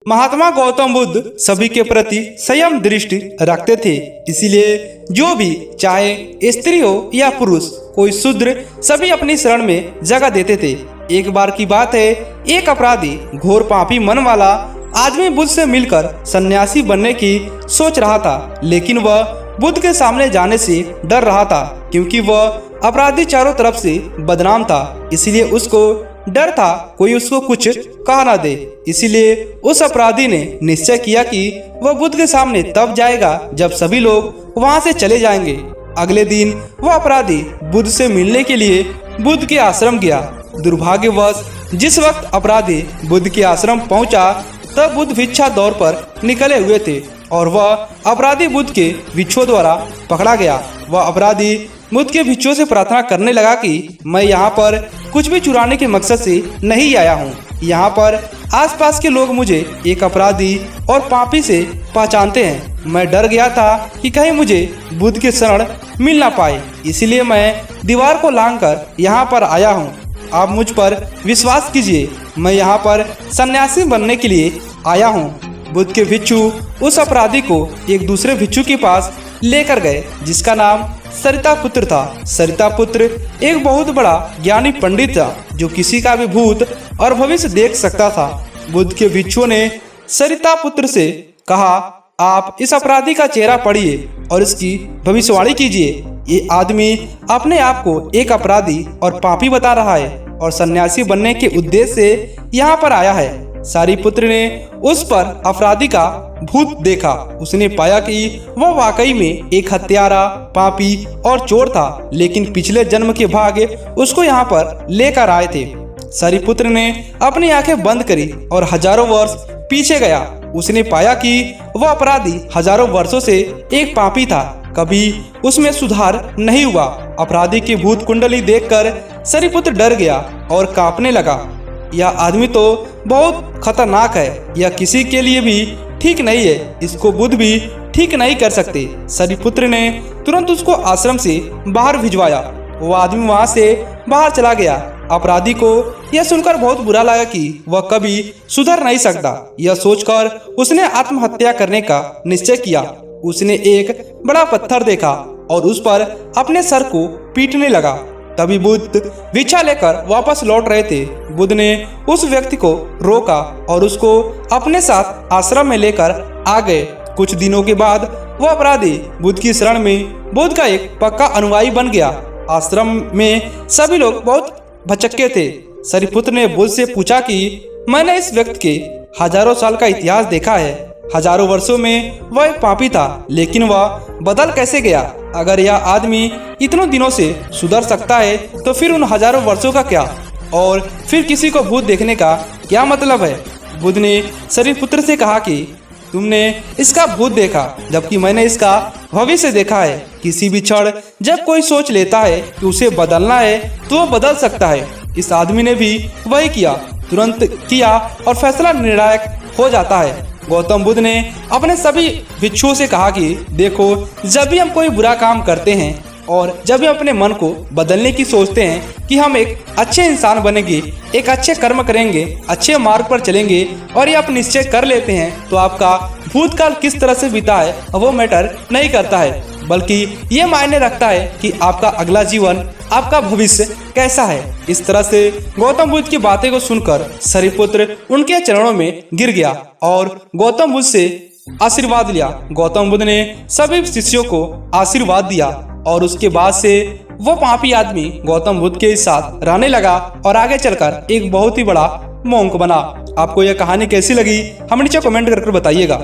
महात्मा गौतम बुद्ध सभी के प्रति संयम दृष्टि रखते थे, इसीलिए जो भी चाहे स्त्री हो या पुरुष कोई शूद्र सभी अपनी शरण में जगह देते थे। एक बार की बात है, एक अपराधी घोर पापी मन वाला आदमी बुद्ध से मिलकर सन्यासी बनने की सोच रहा था, लेकिन वह बुद्ध के सामने जाने से डर रहा था क्योंकि वह अपराधी चारों तरफ से बदनाम था। इसीलिए उसको डर था कोई उसको कुछ कह ना दे। इसीलिए उस अपराधी ने निश्चय किया कि वह बुद्ध के सामने तब जाएगा जब सभी लोग वहां से चले जाएंगे। अगले दिन वह अपराधी बुद्ध से मिलने के लिए बुद्ध के आश्रम गया। दुर्भाग्यवश जिस वक्त अपराधी बुद्ध के आश्रम पहुंचा तब बुद्ध भिक्षा दौर पर निकले हुए थे और वह अपराधी बुद्ध के भिक्षुओं द्वारा पकड़ा गया। वह अपराधी बुद्ध के भिक्षुओं से प्रार्थना करने लगा कि मैं यहाँ पर कुछ भी चुराने के मकसद से नहीं आया हूँ। यहाँ पर आसपास के लोग मुझे एक अपराधी और पापी से पहचानते हैं। मैं डर गया था कि कहीं मुझे बुद्ध के शरण मिल ना पाए, इसलिए मैं दीवार को लांघकर यहाँ पर आया हूँ। आप मुझ पर विश्वास कीजिए, मैं यहाँ पर सन्यासी बनने के लिए आया हूँ। बुद्ध के भिक्षु उस अपराधी को एक दूसरे भिक्षु के पास लेकर गए जिसका नाम सरितापुत्र था। सरितापुत्र एक बहुत बड़ा ज्ञानी पंडित था जो किसी का भी भूत और भविष्य देख सकता था। बुद्ध के भिक्षुओं ने सरितापुत्र से कहा, आप इस अपराधी का चेहरा पढ़िए और इसकी भविष्यवाणी कीजिए। ये आदमी अपने आप को एक अपराधी और पापी बता रहा है और सन्यासी बनने के उद्देश्य से यहाँ पर आया है। सारिपुत्र ने उस पर अपराधी का भूत देखा। उसने पाया कि वह वाकई में एक हत्यारा, पापी और चोर था, लेकिन पिछले जन्म के भाग्य उसको यहाँ पर लेकर आए थे। सारिपुत्र ने अपनी आंखें बंद करी और हजारों वर्ष पीछे गया। उसने पाया कि वह अपराधी हजारों वर्षों से एक पापी था, कभी उसमें सुधार नहीं हुआ। अपराधी की भूत कुंडली देखकर सारिपुत्र डर गया और कांपने लगा। यह आदमी तो बहुत खतरनाक है, यह किसी के लिए भी ठीक नहीं है, इसको बुद्ध भी ठीक नहीं कर सकते। सारिपुत्र ने तुरंत उसको आश्रम से बाहर भिजवाया। वो आदमी वहां से बाहर चला गया। अपराधी को यह सुनकर बहुत बुरा लगा कि वह कभी सुधर नहीं सकता। यह सोचकर उसने आत्महत्या करने का निश्चय किया। उसने एक बड़ा पत्थर देखा और उस पर अपने सर को पीटने लगा। तभी बुद्ध भिक्षा लेकर वापस लौट रहे थे। बुद्ध ने उस व्यक्ति को रोका और उसको अपने साथ आश्रम में लेकर आ गए। कुछ दिनों के बाद वह अपराधी बुद्ध की शरण में बुद्ध का एक पक्का अनुयायी बन गया। आश्रम में सभी लोग बहुत भचक्के थे। सारिपुत्र ने बुद्ध से पूछा कि मैंने इस व्यक्ति के हजारों साल का इतिहास देखा है। हजारों वर्षों में वह एक पापी था, लेकिन वह बदल कैसे गया? अगर यह आदमी इतनों दिनों से सुधर सकता है तो फिर उन हजारों वर्षों का क्या? और फिर किसी को भूत देखने का क्या मतलब है? बुद्ध ने सारिपुत्र से कहा कि तुमने इसका भूत देखा, जबकि मैंने इसका भविष्य देखा है। किसी भी क्षण जब कोई सोच लेता है कि उसे बदलना है तो वह बदल सकता है। इस आदमी ने भी वही किया, तुरंत किया और फैसला निर्णायक हो जाता है। गौतम बुद्ध ने अपने सभी भिक्षुओं से कहा कि देखो, जब भी हम कोई बुरा काम करते हैं और जब भी अपने मन को बदलने की सोचते हैं कि हम एक अच्छे इंसान बनेंगे, एक अच्छे कर्म करेंगे, अच्छे मार्ग पर चलेंगे और ये आप निश्चय कर लेते हैं, तो आपका भूतकाल किस तरह से बीता है वो मैटर नहीं करता है, बल्कि ये मायने रखता है कि आपका अगला जीवन, आपका भविष्य कैसा है। इस तरह से गौतम बुद्ध की बातें को सुनकर सारिपुत्र उनके चरणों में गिर गया और गौतम बुद्ध से आशीर्वाद लिया। गौतम बुद्ध ने सभी शिष्यों को आशीर्वाद दिया और उसके बाद से वो पापी आदमी गौतम बुद्ध के साथ रहने लगा और आगे चलकर एक बहुत ही बड़ा मोंक बना। आपको यह कहानी कैसी लगी हमें नीचे कमेंट करके बताइएगा।